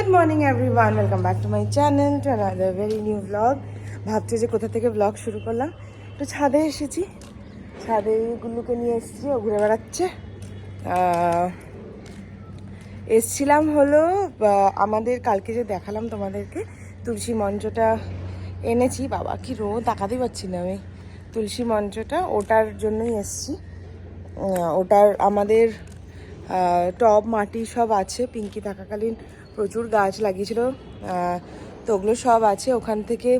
Good morning everyone, welcome back to my channel to another very new vlog. ভাবছি যে কোথা থেকে vlog শুরু করলাম। তো ছাদে এসেছি, ছাদে গুল্লুকে নিয়ে এসেছি, ও ঘুরে বেড়াচ্ছে। এসছিলাম হলো আমাদের কালকে যে দেখালাম তোমাদেরকে তুলসী মঞ্চটা এনেছি। বাবা কি রোদ, তাকাতেই পারছি না আমি। তুলসী মঞ্চটা ওটার জন্যই এসছি। ওটার আমাদের টব মাটি সব আছে, পিঙ্কি থাকাকালীন প্রচুর গাছ লাগিয়েছিল, তো ওগুলো সব আছে। ওখান থেকে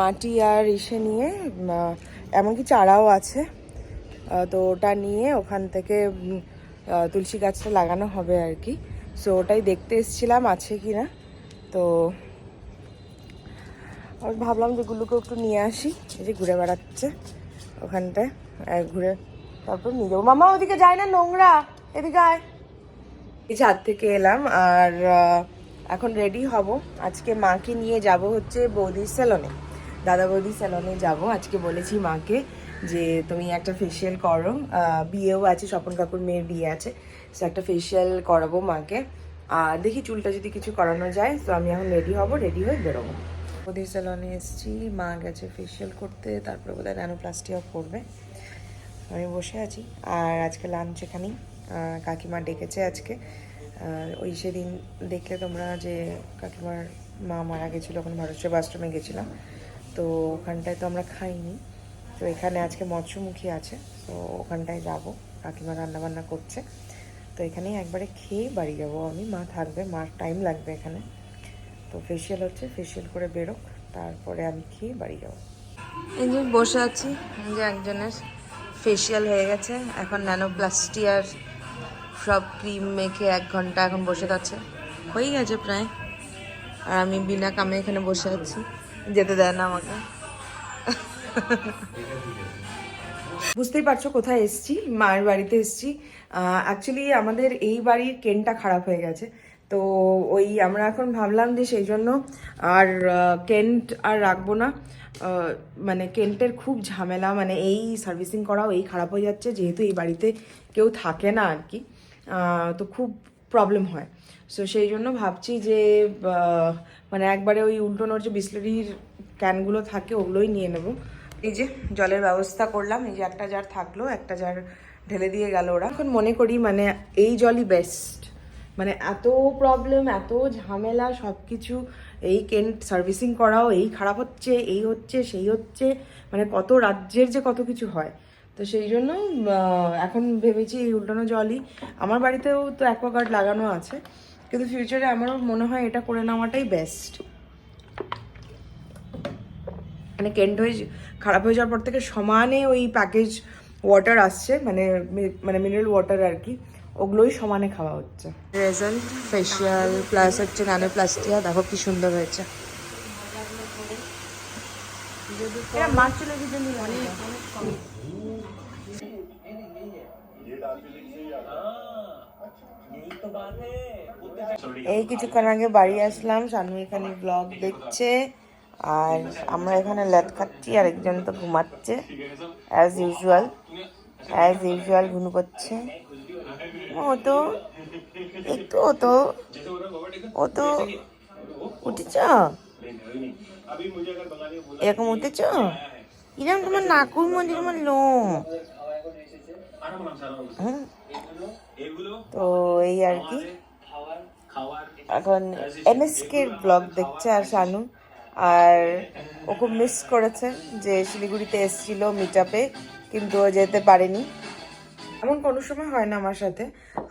মাটি আর ইসে নিয়ে এমনকি চারাও আছে, তো ওটা নিয়ে ওখান থেকে তুলসী গাছটা লাগানো হবে আর কি। সো ওটাই দেখতে এসেছিলাম আছে কি না। তো আর ভাবলাম যে গুলোকে একটু নিয়ে আসি, এই যে ঘুরে বেড়াচ্ছে ওখানটায়, ঘুরে তারপর নিয়ে যাবো। মামা ওদিকে যায় না, নোংরা, এদিকে আয়। এই ছাদ থেকে এলাম আর এখন রেডি হব। আজকে মাকে নিয়ে যাব হচ্ছে বৌদির স্যালনে, দাদা বৌদির স্যালনে যাব। আজকে বলেছি মাকে যে তুমি একটা ফেসিয়াল করো, বিয়েও আছে, স্বপন কাকুর মেয়ের বিয়ে আছে, সো একটা ফেসিয়াল করাবো মাকে। আর দেখি চুলটা যদি কিছু করানো যায়। তো আমি এখন রেডি হব, রেডি হয়ে বেরোবো। বৌদির স্যালনে এসেছি, মা গেছে ফেসিয়াল করতে, তারপরে বোধহয় ন্যানোপ্লাস্টিও করবে। আমি বসে আছি। আর আজকে লাঞ্চ এখানেই, কাকিমা ডেকেছে আজকে। ওই সেদিন দেখলে তোমরা যে কাকিমার মা মারা গেছিলো, ওখানে ভারত সেবাশ্রমে গেছিলাম, তো ওখানটায় তো আমরা খাইনি। তো এখানে আজকে মৎস্যমুখী আছে, তো ওখানটায় যাব, কাকিমা রান্নাবান্না করছে। তো এখানেই একবারে খেয়ে বাড়ি যাবো আমি, মা থাকবে, মার টাইম লাগবে এখানে। তো ফেসিয়াল হচ্ছে, ফেসিয়াল করে বেরোক, তারপরে আমি খেয়ে বাড়ি যাবো। এই যে বসে আছি, যে একজনের ফেসিয়াল হয়ে গেছে, এখন ন্যানোপ্লাস্টি আর সব ক্রিম মেখে 1 ঘন্টা এখন বসে আছে, হয়ে গেছে প্রায়। আর আমি বিনা কামে এখানে বসে আছি, যেতে দেয় না আমাকে। বুঝতেই পারছো কোথায় এসছি, মায়ের বাড়িতে এসছি। অ্যাকচুয়ালি আমাদের এই বাড়ির কেনটা খারাপ হয়ে গেছে, তো ওই আমরা এখন ভাবলাম যে সেই জন্য আর কেন্ট আর রাখবো না। মানে কেন্টের খুব ঝামেলা, মানে এই সার্ভিসিং করাও এই খারাপ হয়ে যাচ্ছে, যেহেতু এই বাড়িতে কেউ থাকে না আর কি, তো খুব প্রবলেম হয়। সো সেই জন্য ভাবছি যে মানে একবারে ওই উল্টোনোর যে বিসলারির ক্যানগুলো থাকে ওগুলোই নিয়ে নেব। এই যে জলের ব্যবস্থা করলাম, এই যে একটা জার থাকলো, একটা জার ঢেলে দিয়ে গেল ওরা। এখন মনে করি মানে এই জলই বেস্ট, মানে এত প্রবলেম, এত ঝামেলা, সব কিছু এই কেন্ট সার্ভিসিং করাও এই খারাপ হচ্ছে, এই হচ্ছে, সেই হচ্ছে, মানে কত রাজ্যের যে কত কিছু হয়। তো সেই জন্য এখন ভেবেছি এই উল্টানো জলই। আমার বাড়িতেও তো অ্যাকোয়াগার্ড লাগানো আছে, কিন্তু ফিউচারে আমারও মনে হয় এটা করে নেওয়াটাই বেস্ট। মানে কেন্ট হয়ে খারাপ হয়ে যাওয়ার পর থেকে সমানে ওই প্যাকেজ ওয়াটার আসছে, মানে মানে মিনারেল ওয়াটার আর কি, ওগুলোই সমানে খাওয়া হচ্ছে। রেজাল্ট ফেশিয়াল প্লাস হচ্ছে ন্যানোপ্লাস্টিয়া, দেখো কি সুন্দর হয়েছে। এই কিছুক্ষণ আগে বাড়ি আসলাম, শানু এখানে ব্লগ দেখছে আর আমরা এখানে ল্যাদ খাচ্ছি, আর একজন তো ঘুমাচ্ছে অ্যাজ ইউজুয়াল ঘুমু করছে। ও তো একটু ও তো উঠেছ, এরকম উঠেছ, এরকম তোমার নাকুর মধ্যে তোমার লোম। তো এই আর কি, এখন এমএসকে ব্লগ দেখছে আর শানু। আর ও খুব মিস করেছে যে শিলিগুড়িতে এসেছিল মিট আপে, কিন্তু ও যেতে পারেনি। এমন কোনো সময় হয় না আমার সাথে।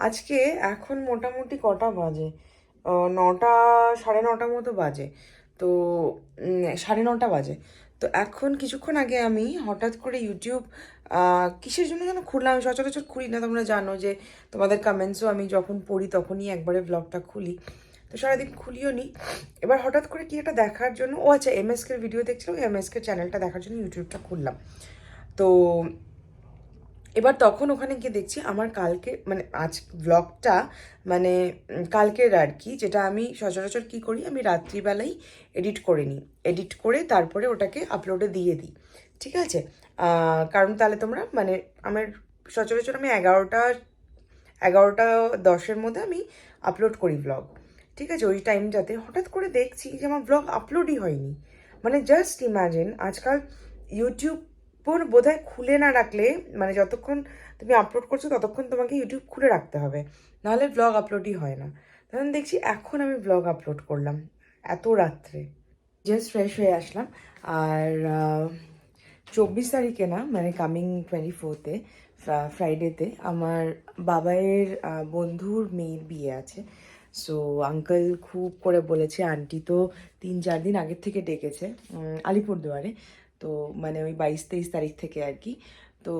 আজকে এখন মোটামুটি কটা বাজে, 9টা 9:30 মতো বাজে, তো 9:30 বাজে। তো এখন কিছুক্ষণ আগে আমি হঠাৎ করে ইউটিউব কিসের জন্য যেন খুললাম, আমি সচরাচর খুলি না, তোমরা জানো যে তোমাদের কমেন্টসও আমি যখন পড়ি তখনই একবারে ব্লগটা খুলি, তো সারাদিন খুলিও নি। এবার হঠাৎ করে কি একটা দেখার জন্য, ও আচ্ছা এমএসকের ভিডিও দেখছিলাম, এমএসকের চ্যানেলটা দেখার জন্য ইউটিউবটা খুললাম। তো এবার তখন ওখানে গিয়ে দেখছি আমার কালকে মানে আজ ব্লগটা মানে কালকের আর কি, যেটা আমি সচরাচর কী করি, আমি রাত্রিবেলাই এডিট করে নিই, এডিট করে তারপরে ওটাকে আপলোডে দিয়ে দিই, ঠিক আছে। কারণ তাহলে তোমরা মানে আমার সচরাচর আমি 11টা 10-এর মধ্যে আমি আপলোড করি ব্লগ, ঠিক আছে, ওই টাইমটাতে হঠাৎ করে দেখছি যে আমার ব্লগ আপলোডই হয়নি। মানে জাস্ট ইমাজিন, আজকাল ইউটিউব বোধহয় খুলে না রাখলে, মানে যতক্ষণ তুমি আপলোড করছো ততক্ষণ তোমাকে ইউটিউব খুলে রাখতে হবে, নাহলে ব্লগ আপলোডই হয় না। তখন দেখছি এখন আমি ব্লগ আপলোড করলাম এত রাত্রে। জাস্ট ফ্রেশ হয়ে আসলাম। আর 24 তারিখে না, মানে কামিং 24-তে, ফ্রাইডেতে আমার বাবাইয়ের বন্ধুর মেয়ের বিয়ে আছে। সো আঙ্কেল খুব করে বলেছে, আন্টি তো 3-4 দিন আগের থেকে ডেকেছে আলিপুরদুয়ারে। তো মানে ওই 22-23 তারিখ থেকে আর কি। তো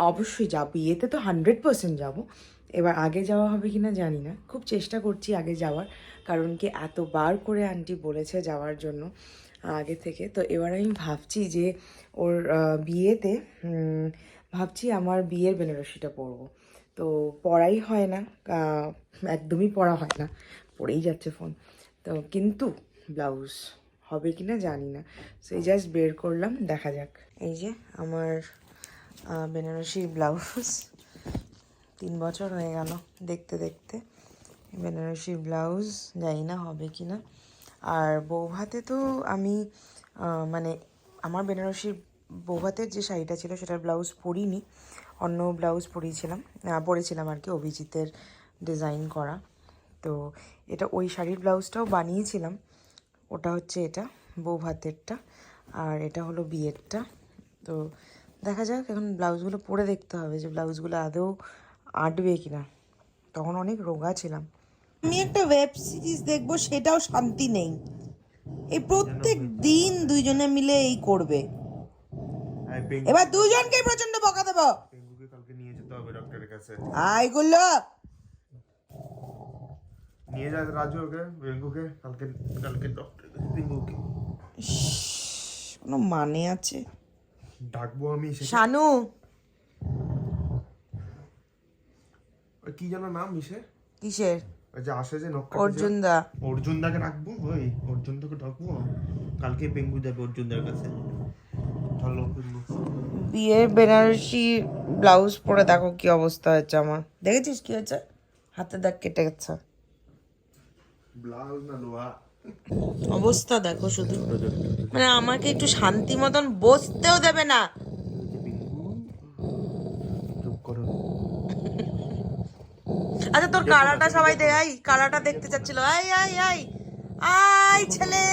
অবশ্যই যাব, বিয়েতে তো 100% যাব। এবার আগে যাওয়া হবে কি না জানি না, খুব চেষ্টা করছি আগে যাওয়ার, কারণ কি এতবার করে আন্টি বলেছে যাওয়ার জন্য আগে থেকে। তো এবার আমি ভাবছি যে ওর বিয়েতে ভাবছি আমার বিয়ের বেনারসিটা পরবো। তো পড়াই হয় না, একদমই পড়া হয় না, পড়েই যাচ্ছে ফোন। তো কিন্তু ব্লাউজ হবে কি না জানি না, সেই জাস্ট বের করলাম, দেখা যাক। এই যে আমার বেনারসি ব্লাউজ, 3 বছর হয়ে গেল দেখতে দেখতে বেনারসি ব্লাউজ, জানি না হবে কি না। আর বৌভাতে তো আমি মানে আমার বেনারসির বৌভাতের যে শাড়িটা ছিল সেটার ব্লাউজ পরিনি, অন্য ব্লাউজ পরেছিলাম আর কি, অভিজিতের ডিজাইন করা। তো এটা ওই শাড়ির ব্লাউজটাও বানিয়েছিলাম, ওটা হচ্ছে এটা বৌভাতেরটা, আর এটা হলো বিয়েরটা। তো দেখা যাক, এখন ব্লাউজগুলো পরে দেখতে হবে যে ব্লাউজগুলো আদৌ আঁটবে কিনা, তখন অনেক রোগা ছিলাম। আমি একটা ওয়েব সিরিজ দেখবো, সেটাও শান্তি নেই, এই প্রত্যেক দিন দুইজনে মিলে এই করবে। এবার দুজনকে প্রচন্ড বকা দেবো। পেঙ্গুকে কালকে নিয়ে যেতে হবে ডক্টরের কাছে। আইগুলো নিয়ে যা রাজু, ওকে পেঙ্গুকে কালকে কালকে ডক্টরের কাছে। পেঙ্গুকে কোনো মানে আছে? ডাকবো আমি শানু, কি যেন নাম মিশে, কিসের ওই যে আসে যে নক্কা, অর্জুনদা। অর্জুনদাকে রাখবো, ওই অর্জুনদাকে ডাকবো, কালকে পেঙ্গু যাবে অর্জুনদার কাছে। চলো পেঙ্গু। বিয়ের বেনারসি ব্লাউজ পরে দেখো কি অবস্থা হয়েছে আমার, দেখেছিস কি হয়েছে? হাতে দাগ কেটে গেছে। ব্লাউজ না লোয়া অবস্থা দেখো শুধু, মানে আমাকে একটু শান্তি মতন বসতেও দেবে না। আচ্ছা তোর কালারটা সবাই দে, আই কালারটা দেখতে চাচ্ছিল, আই আই আই আই ছেলে,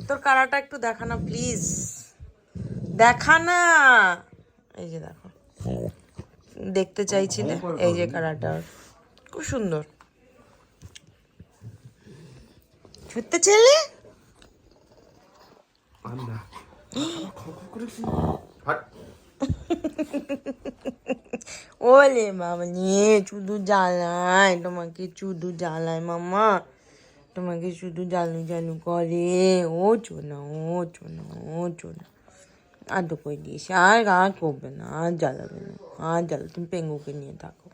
তোর কালারটা একটু দেখা না প্লিজ, দেখা না। এই যে দেখো, দেখতে চাইছিলে, এই যে কালারটা খুব সুন্দর। ছুটতে ছেলে ওলে মামা নিয়ে শুধু জ্বালায় তোমাকে, শুধু জ্বালায় মামা তোমাকে, শুধু জ্বালু জ্বালু করে। ও চোনা, ও চোনা, ও চোনা, আর তো কই দিস, আর আর করবে না, আর জ্বালাবে না, আর জ্বালা, তুমি পেঙ্গুকে নিয়ে থাকো।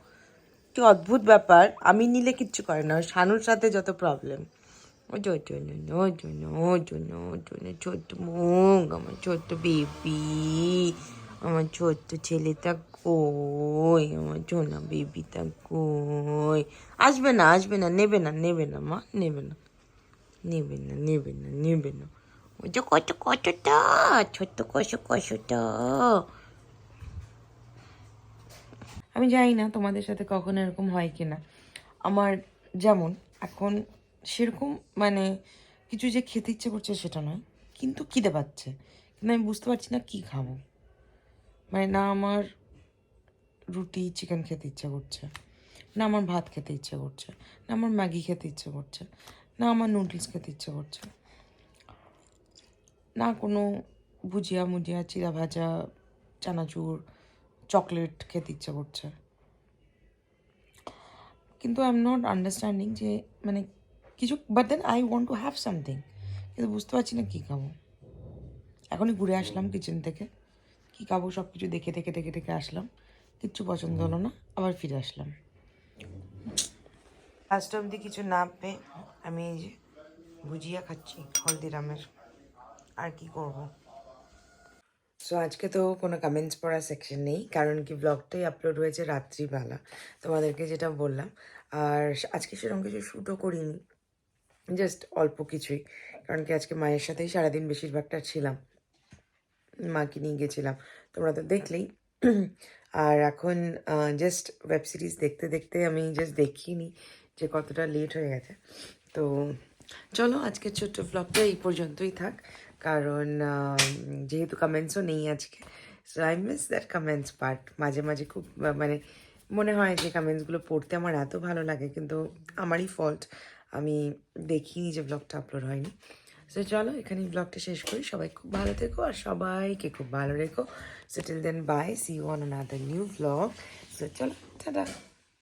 কি অদ্ভুত ব্যাপার, আমি নিলে কিচ্ছু করে না, শানুর সাথে যত প্রবলেম। ও জন্য, ও জন্য, ও জন্য, ও জন্য, ছোট্ট মুখ, আমার ছোট্ট বেবি, আমার ছোট্ট ছেলেটা কই, আমার জোনা বেবিটা কই? আসবে না, আসবে না, নেবে না, নেবে না মা, নেবে না, নেবে না, নেবে না, নেবে না। ওই যে কত কতটা ছোট্ট কষটা। আমি জানি না তোমাদের সাথে কখনো এরকম হয় কিনা, আমার যেমন এখন সেরকম মানে কিছু যে খেতে ইচ্ছে করছে সেটা নয়, কিন্তু খিদে পাচ্ছে, কিন্তু আমি বুঝতে পারছি না কি খাবো। মানে না আমার রুটি চিকেন খেতে ইচ্ছে করছে, না আমার ভাত খেতে ইচ্ছে করছে, না আমার ম্যাগি খেতে ইচ্ছে করছে, না আমার নুডলস খেতে ইচ্ছে করছে, না কোনো ভুজিয়া মুজিয়া চিরা ভাজা চানাচুর চকলেট খেতে ইচ্ছে করছে। কিন্তু আই এম নট আন্ডারস্ট্যান্ডিং যে মানে কিছু, but then I want to have something, কিন্তু বুঝতে পারছি না কী খাবো। এখনই ঘুরে আসলাম কিচেন থেকে, কী খাবো সব কিছু দেখে দেখে দেখে দেখে আসলাম, কিচ্ছু পছন্দ হলো না, আবার ফিরে আসলাম। লাস্ট অবধি কিছু না পেয়ে আমি এই যে ভুজিয়া খাচ্ছি হলদিরামের, আর কি করব। সো আজকে তো কোনো কমেন্টস পড়ার সেকশন নেই, কারণ কি ব্লগটাই আপলোড হয়েছে রাত্রিবেলা তোমাদেরকে যেটা বললাম। আর আজকে সেরকম কিছু শ্যুটও করিনি, জাস্ট অল্প কিছুই, কারণ কি আজকে মায়ের সাথেই সারাদিন বেশিরভাগটা ছিলাম, মাকে নিয়ে গেছিলাম, তোমরা তো দেখলেই। আর এখন জাস্ট ওয়েব সিরিজ দেখতে দেখতে আমি জাস্ট দেখিনি যে কতটা লেট হয়ে গেছে। তো চলো আজকের ছোট্ট ব্লগটা এই পর্যন্তই থাক, কারণ যেহেতু কমেন্টসও নেই আজকে, so I miss that comments part. মাঝে মাঝে খুব মানে মনে হয় যে কমেন্টসগুলো পড়তে আমার এত ভালো লাগে, কিন্তু আমারই ফল্ট, আমি দেখিনি যে ব্লগটা আপলোড হয়নি। সো চলো এখানেই ব্লগটা শেষ করি। সবাই খুব ভালো থেকো আর সবাইকে খুব ভালো রেখো। So till then bye, see you on another new blog. So চলো টাটা।